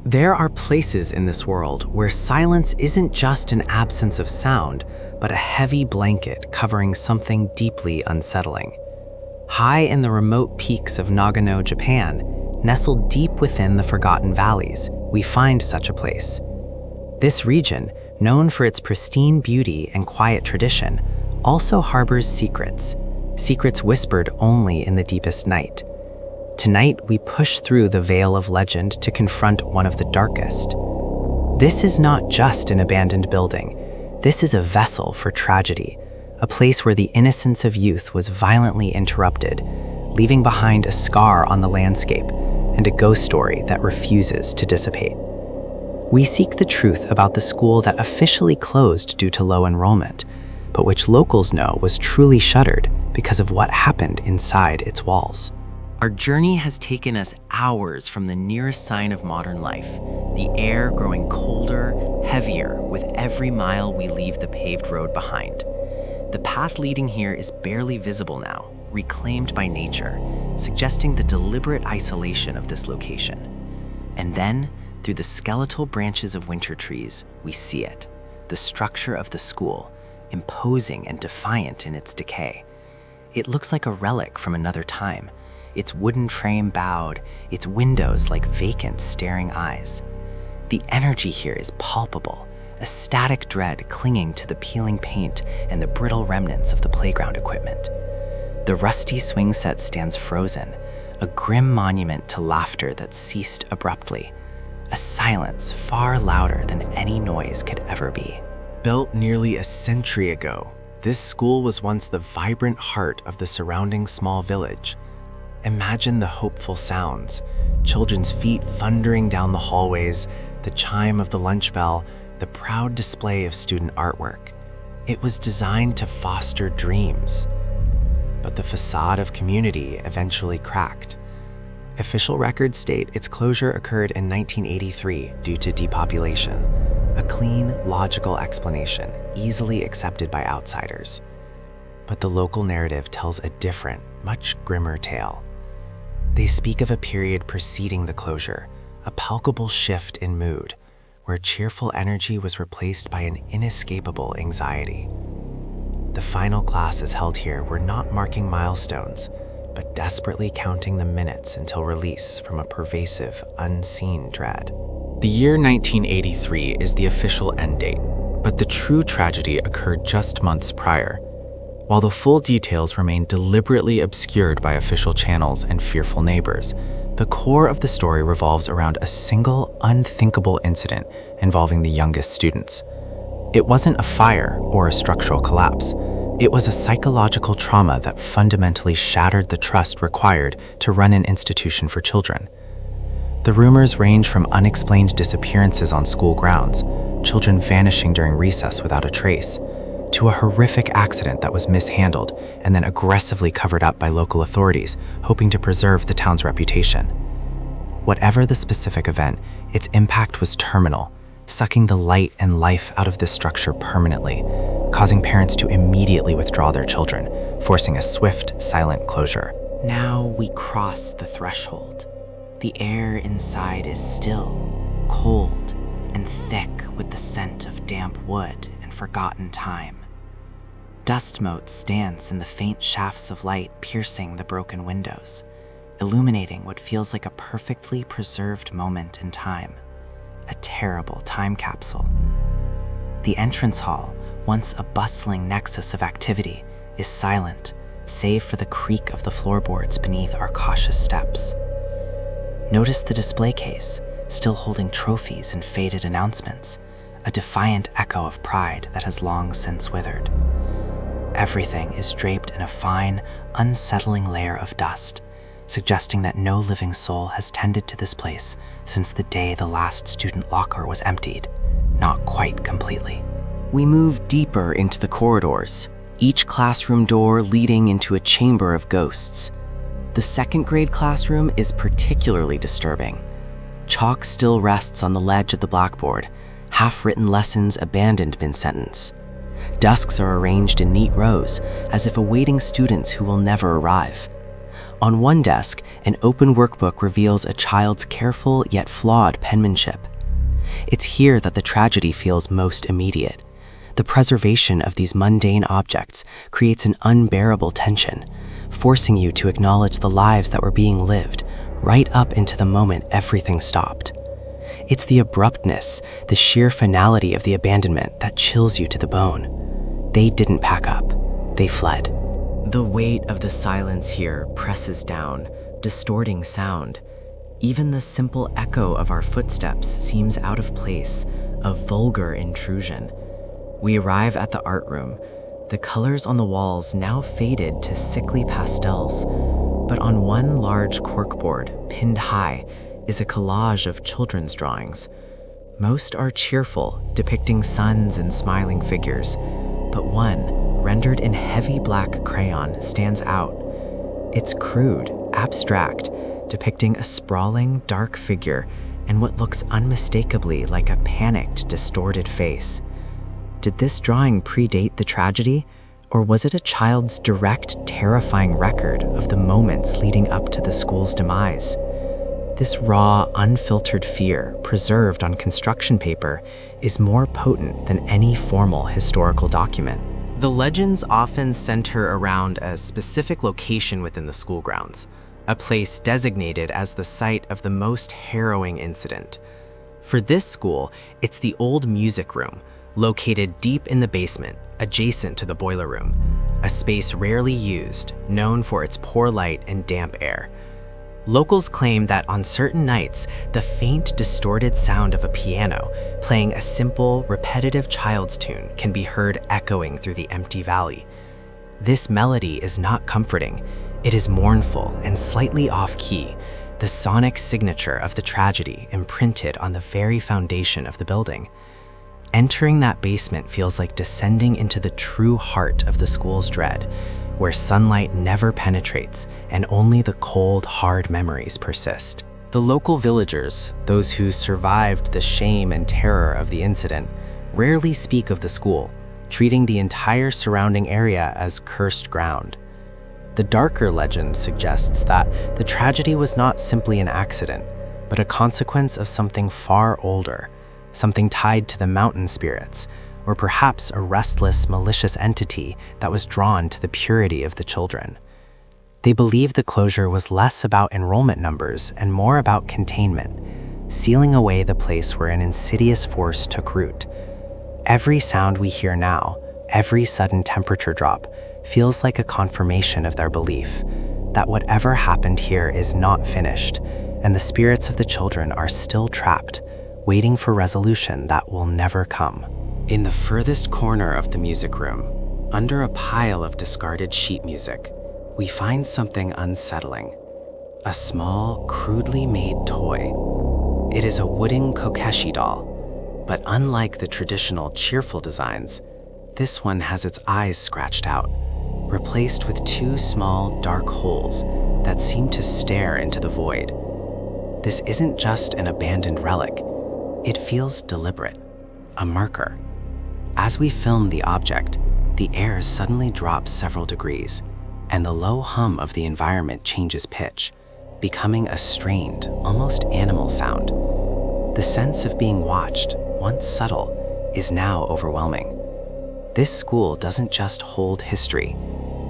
There are places in this world where silence isn't just an absence of sound, but a heavy blanket covering something deeply unsettling. High in the remote peaks of Nagano, Japan, nestled deep within the forgotten valleys, we find such a place. This region, known for its pristine beauty and quiet tradition, also harbors secrets whispered only in the deepest night. Tonight, we push through the veil of legend to confront one of the darkest. This is not just an abandoned building. This is a vessel for tragedy, a place where the innocence of youth was violently interrupted, leaving behind a scar on the landscape and a ghost story that refuses to dissipate. We seek the truth about the school that officially closed due to low enrollment, but which locals know was truly shuttered because of what happened inside its walls. Our journey has taken us hours from the nearest sign of modern life, the air growing colder, heavier with every mile we leave the paved road behind. The path leading here is barely visible now, reclaimed by nature, suggesting the deliberate isolation of this location. And then, through the skeletal branches of winter trees, we see it, the structure of the school, imposing and defiant in its decay. It looks like a relic from another time, its wooden frame bowed, its windows like vacant, staring eyes. The energy here is palpable, a static dread clinging to the peeling paint and the brittle remnants of the playground equipment. The rusty swing set stands frozen, a grim monument to laughter that ceased abruptly, a silence far louder than any noise could ever be. Built nearly a century ago, this school was once the vibrant heart of the surrounding small village. Imagine the hopeful sounds, children's feet thundering down the hallways, the chime of the lunch bell, the proud display of student artwork. It was designed to foster dreams. But the facade of community eventually cracked. Official records state its closure occurred in 1983 due to depopulation, a clean, logical explanation easily accepted by outsiders. But the local narrative tells a different, much grimmer tale. They speak of a period preceding the closure, a palpable shift in mood, where cheerful energy was replaced by an inescapable anxiety. The final classes held here were not marking milestones, but desperately counting the minutes until release from a pervasive, unseen dread. The year 1983 is the official end date, but the true tragedy occurred just months prior. While the full details remain deliberately obscured by official channels and fearful neighbors, the core of the story revolves around a single, unthinkable incident involving the youngest students. It wasn't a fire or a structural collapse. It was a psychological trauma that fundamentally shattered the trust required to run an institution for children. The rumors range from unexplained disappearances on school grounds, children vanishing during recess without a trace, to a horrific accident that was mishandled and then aggressively covered up by local authorities, hoping to preserve the town's reputation. Whatever the specific event, its impact was terminal, sucking the light and life out of this structure permanently, causing parents to immediately withdraw their children, forcing a swift, silent closure. Now we cross the threshold. The air inside is still, cold, and thick with the scent of damp wood and forgotten time. Dust motes dance in the faint shafts of light piercing the broken windows, illuminating what feels like a perfectly preserved moment in time, a terrible time capsule. The entrance hall, once a bustling nexus of activity, is silent, save for the creak of the floorboards beneath our cautious steps. Notice the display case, still holding trophies and faded announcements, a defiant echo of pride that has long since withered. Everything is draped in a fine, unsettling layer of dust, suggesting that no living soul has tended to this place since the day the last student locker was emptied, not quite completely. We move deeper into the corridors, each classroom door leading into a chamber of ghosts. The second grade classroom is particularly disturbing. Chalk still rests on the ledge of the blackboard, half-written lessons abandoned mid-sentence. Desks are arranged in neat rows, as if awaiting students who will never arrive. On one desk, An open workbook reveals a child's careful yet flawed penmanship. It's here that the tragedy feels most immediate. The preservation of these mundane objects creates an unbearable tension, forcing you to acknowledge the lives that were being lived right up into the moment everything stopped. It's the abruptness, the sheer finality of the abandonment that chills you to the bone. They didn't pack up, they fled. The weight of the silence here presses down, distorting sound. Even the simple echo of our footsteps seems out of place, a vulgar intrusion. We arrive at the art room, the colors on the walls now faded to sickly pastels, but on one large corkboard, pinned high, is a collage of children's drawings. Most are cheerful, depicting suns and smiling figures, but one, rendered in heavy black crayon, stands out. It's crude, abstract, depicting a sprawling, dark figure and what looks unmistakably like a panicked, distorted face. Did this drawing predate the tragedy, or was it a child's direct, terrifying record of the moments leading up to the school's demise? This raw, unfiltered fear, preserved on construction paper, is more potent than any formal historical document. The legends often center around a specific location within the school grounds, a place designated as the site of the most harrowing incident. For this school, it's the old music room, located deep in the basement, adjacent to the boiler room, a space rarely used, known for its poor light and damp air. Locals claim that on certain nights, the faint, distorted sound of a piano playing a simple, repetitive child's tune can be heard echoing through the empty valley. This melody is not comforting. It is mournful and slightly off-key, the sonic signature of the tragedy imprinted on the very foundation of the building. Entering that basement feels like descending into the true heart of the school's dread, where sunlight never penetrates and only the cold, hard memories persist. The local villagers, those who survived the shame and terror of the incident, rarely speak of the school, treating the entire surrounding area as cursed ground. The darker legend suggests that the tragedy was not simply an accident, but a consequence of something far older, something tied to the mountain spirits, or perhaps a restless, malicious entity that was drawn to the purity of the children. They believe the closure was less about enrollment numbers and more about containment, sealing away the place where an insidious force took root. Every sound we hear now, every sudden temperature drop, feels like a confirmation of their belief that whatever happened here is not finished, and the spirits of the children are still trapped, waiting for resolution that will never come. In the furthest corner of the music room, under a pile of discarded sheet music, we find something unsettling. A small, crudely made toy. It is a wooden kokeshi doll, but unlike the traditional cheerful designs, this one has its eyes scratched out, replaced with two small, dark holes that seem to stare into the void. This isn't just an abandoned relic. It feels deliberate, a marker. As we film the object, the air suddenly drops several degrees, and the low hum of the environment changes pitch, becoming a strained, almost animal sound. The sense of being watched, once subtle, is now overwhelming. This school doesn't just hold history,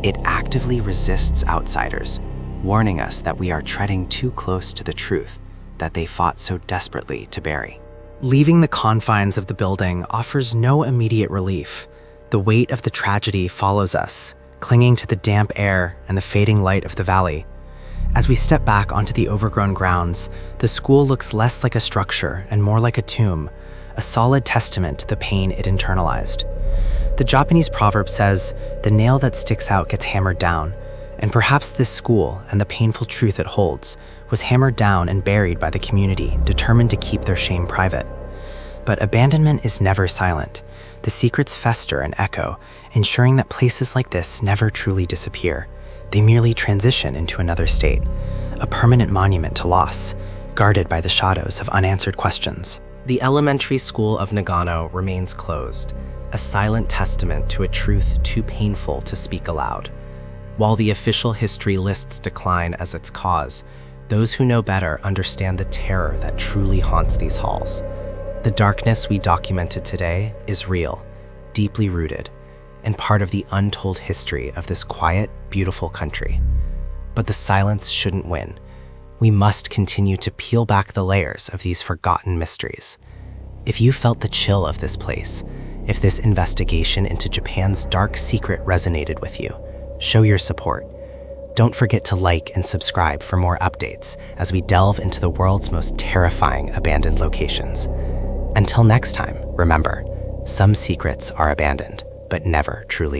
it actively resists outsiders, warning us that we are treading too close to the truth that they fought so desperately to bury. Leaving the confines of the building offers no immediate relief. The weight of the tragedy follows us, clinging to the damp air and the fading light of the valley. As we step back onto the overgrown grounds, the school looks less like a structure and more like a tomb, a solid testament to the pain it internalized. The Japanese proverb says, "The nail that sticks out gets hammered down," and perhaps this school and the painful truth it holds was hammered down and buried by the community, determined to keep their shame private. But abandonment is never silent. The secrets fester and echo, ensuring that places like this never truly disappear. They merely transition into another state, a permanent monument to loss, guarded by the shadows of unanswered questions. The elementary school of Nagano remains closed, a silent testament to a truth too painful to speak aloud. While the official history lists decline as its cause, Those who know better understand the terror that truly haunts these halls. The darkness we documented today is real, deeply rooted, and part of the untold history of this quiet, beautiful country. But the silence shouldn't win. We must continue to peel back the layers of these forgotten mysteries. If you felt the chill of this place, if this investigation into Japan's dark secret resonated with you, show your support. Don't forget to like and subscribe for more updates as we delve into the world's most terrifying abandoned locations. Until next time, remember, some secrets are abandoned, but never truly gone.